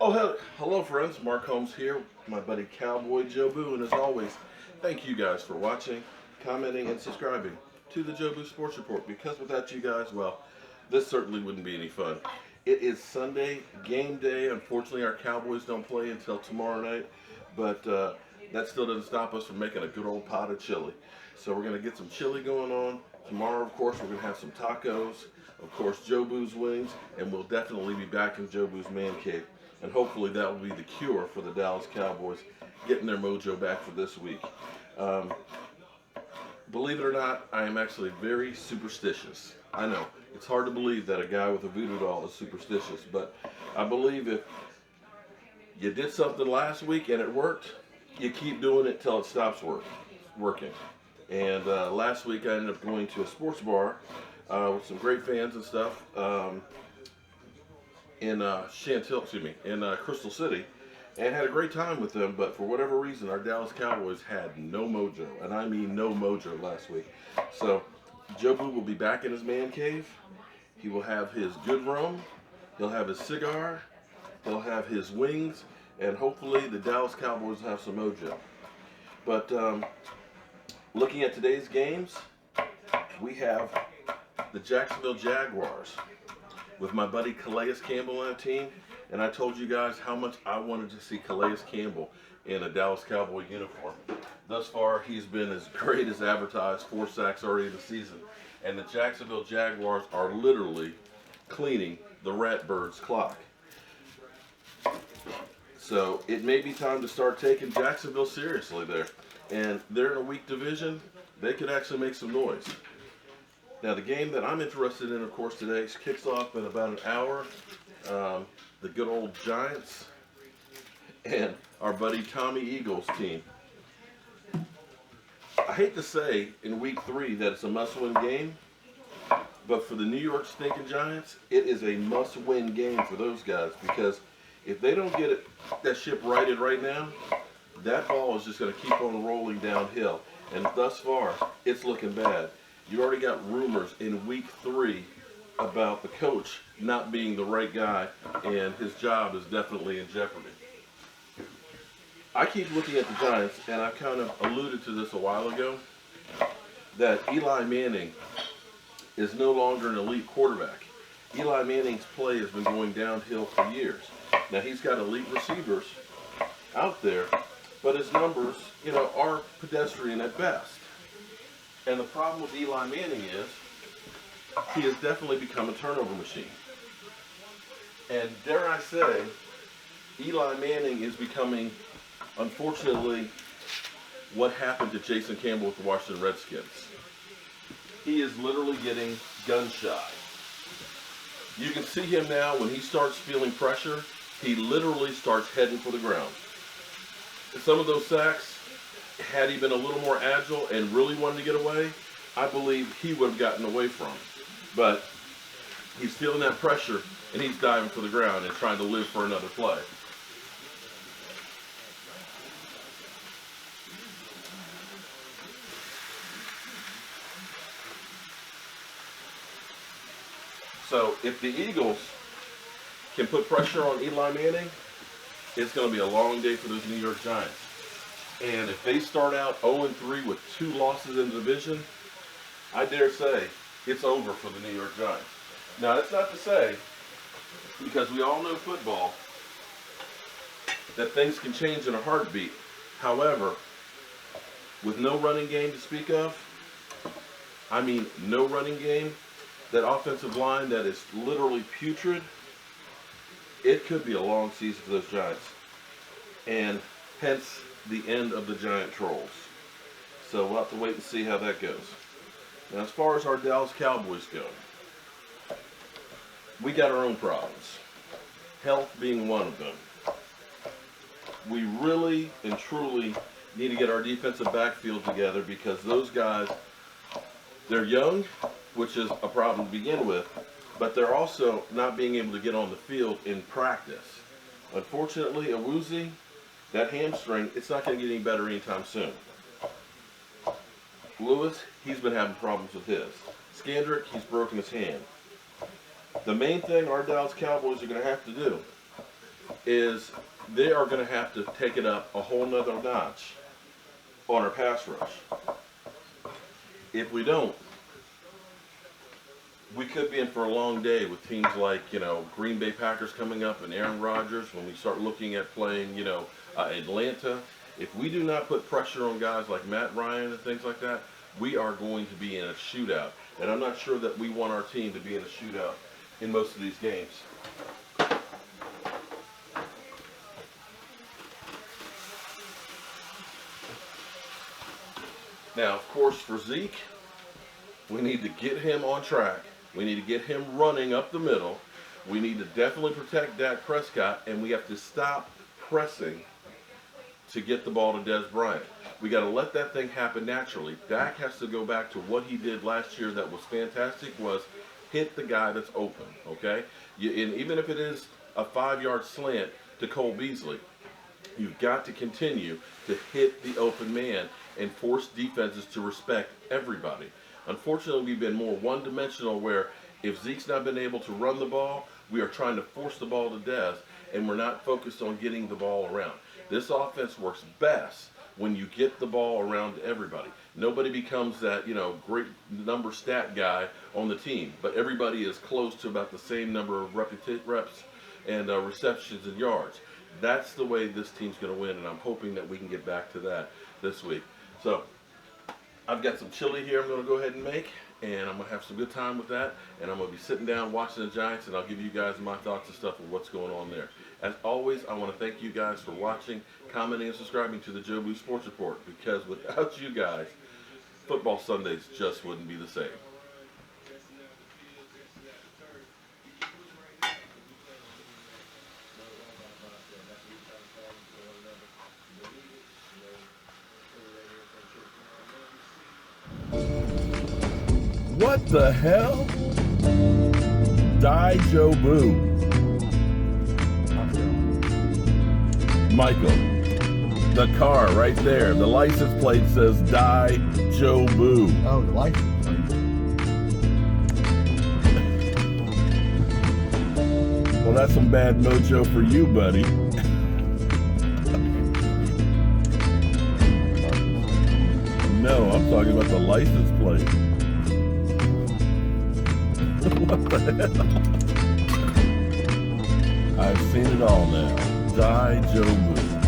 Oh, hello friends, Mark Holmes here, my buddy Cowboy Jobu, and as always, thank you guys for watching, commenting, and subscribing to the Jobu Sports Report, because without you guys, well, this certainly wouldn't be any fun. It is Sunday, game day. Unfortunately, our Cowboys don't play until tomorrow night, but that still doesn't stop us from making a good old pot of chili. So we're going to get some chili going on. Tomorrow, of course, we're going to have some tacos, of course, Jobu's wings, and we'll definitely be back in Jobu's man cave. And hopefully that will be the cure for the Dallas Cowboys getting their mojo back for this week. Um, Believe it or not, I am actually very superstitious. I know, it's hard to believe that a guy with a voodoo doll is superstitious, but I believe if you did something last week and it worked, you keep doing it till it stops working. And last week I ended up going to a sports bar with some great fans and stuff. In Crystal City, and had a great time with them. But for whatever reason, our Dallas Cowboys had no mojo, and I mean no mojo last week. So Jobu will be back in his man cave. He will have his good rum. He'll have his cigar. He'll have his wings, and hopefully the Dallas Cowboys will have some mojo. But looking at today's games, we have the Jacksonville Jaguars with my buddy Calais Campbell on the team, and I told you guys how much I wanted to see Calais Campbell in a Dallas Cowboy uniform. Thus far, he's been as great as advertised, 4 sacks already this season, and the Jacksonville Jaguars are literally cleaning the Ratbirds' clock. So it may be time to start taking Jacksonville seriously there, and they're in a weak division. They could actually make some noise. Now, the game that I'm interested in, of course, today kicks off in about an hour. The good old Giants and our buddy Tommy Eagles team. I hate to say in week 3 that it's a must-win game, but for the New York stinking Giants, it is a must-win game for those guys, because if they don't get that ship righted right now, that ball is just going to keep on rolling downhill. And thus far, it's looking bad. You already got rumors in week 3 about the coach not being the right guy, and his job is definitely in jeopardy. I keep looking at the Giants, and I kind of alluded to this a while ago, that Eli Manning is no longer an elite quarterback. Eli Manning's play has been going downhill for years. Now, he's got elite receivers out there, but his numbers, are pedestrian at best. And the problem with Eli Manning is he has definitely become a turnover machine. And dare I say, Eli Manning is becoming, unfortunately, what happened to Jason Campbell with the Washington Redskins. He is literally getting gun shy. You can see him now when he starts feeling pressure, he literally starts heading for the ground. Some of those sacks, had he been a little more agile and really wanted to get away, I believe he would have gotten away from. But he's feeling that pressure, and he's diving for the ground and trying to live for another play. So if the Eagles can put pressure on Eli Manning, it's going to be a long day for those New York Giants. And if they start out 0-3 with 2 losses in the division, I dare say it's over for the New York Giants. Now, that's not to say, because we all know football, that things can change in a heartbeat. However, with no running game to speak of, I mean no running game, that offensive line that is literally putrid, it could be a long season for those Giants. And hence the end of the Giant Trolls. So we'll have to wait and see how that goes. Now, as far as our Dallas Cowboys go, we got our own problems. Health being one of them. We really and truly need to get our defensive backfield together, because those guys, they're young, which is a problem to begin with, but they're also not being able to get on the field in practice. Unfortunately, Awuzie, that hamstring, it's not going to get any better anytime soon. Lewis, he's been having problems with his. Scandrick, he's broken his hand. The main thing our Dallas Cowboys are going to have to do is they are going to have to take it up a whole nother notch on our pass rush. If we don't, we could be in for a long day with teams like, Green Bay Packers coming up and Aaron Rodgers when we start looking at playing, Atlanta. If we do not put pressure on guys like Matt Ryan and things like that, we are going to be in a shootout. And I'm not sure that we want our team to be in a shootout in most of these games. Now, of course, for Zeke, we need to get him on track. We need to get him running up the middle. We need to definitely protect Dak Prescott, and we have to stop pressing to get the ball to Dez Bryant. We got to let that thing happen naturally. Dak has to go back to what he did last year that was fantastic, was hit the guy that's open, okay? And even if it is a 5-yard slant to Cole Beasley, you've got to continue to hit the open man and force defenses to respect everybody. Unfortunately, we've been more one-dimensional where if Zeke's not been able to run the ball, we are trying to force the ball to Dez, and we're not focused on getting the ball around. This offense works best when you get the ball around to everybody. Nobody becomes that, great number stat guy on the team, but everybody is close to about the same number of reps and receptions and yards. That's the way this team's going to win, and I'm hoping that we can get back to that this week. So I've got some chili here I'm going to go ahead and make, and I'm going to have some good time with that, and I'm going to be sitting down watching the Giants, and I'll give you guys my thoughts and stuff of what's going on there. As always, I want to thank you guys for watching, commenting, and subscribing to the Jobu Sports Report, because without you guys, football Sundays just wouldn't be the same. What the hell? Die Jobu. Michael, the car right there. The license plate says Die Jobu. Oh, the license plate. Well, that's some bad mojo for you, buddy. No, I'm talking about the license plate. What the hell? I've seen it all now. Die Jobu.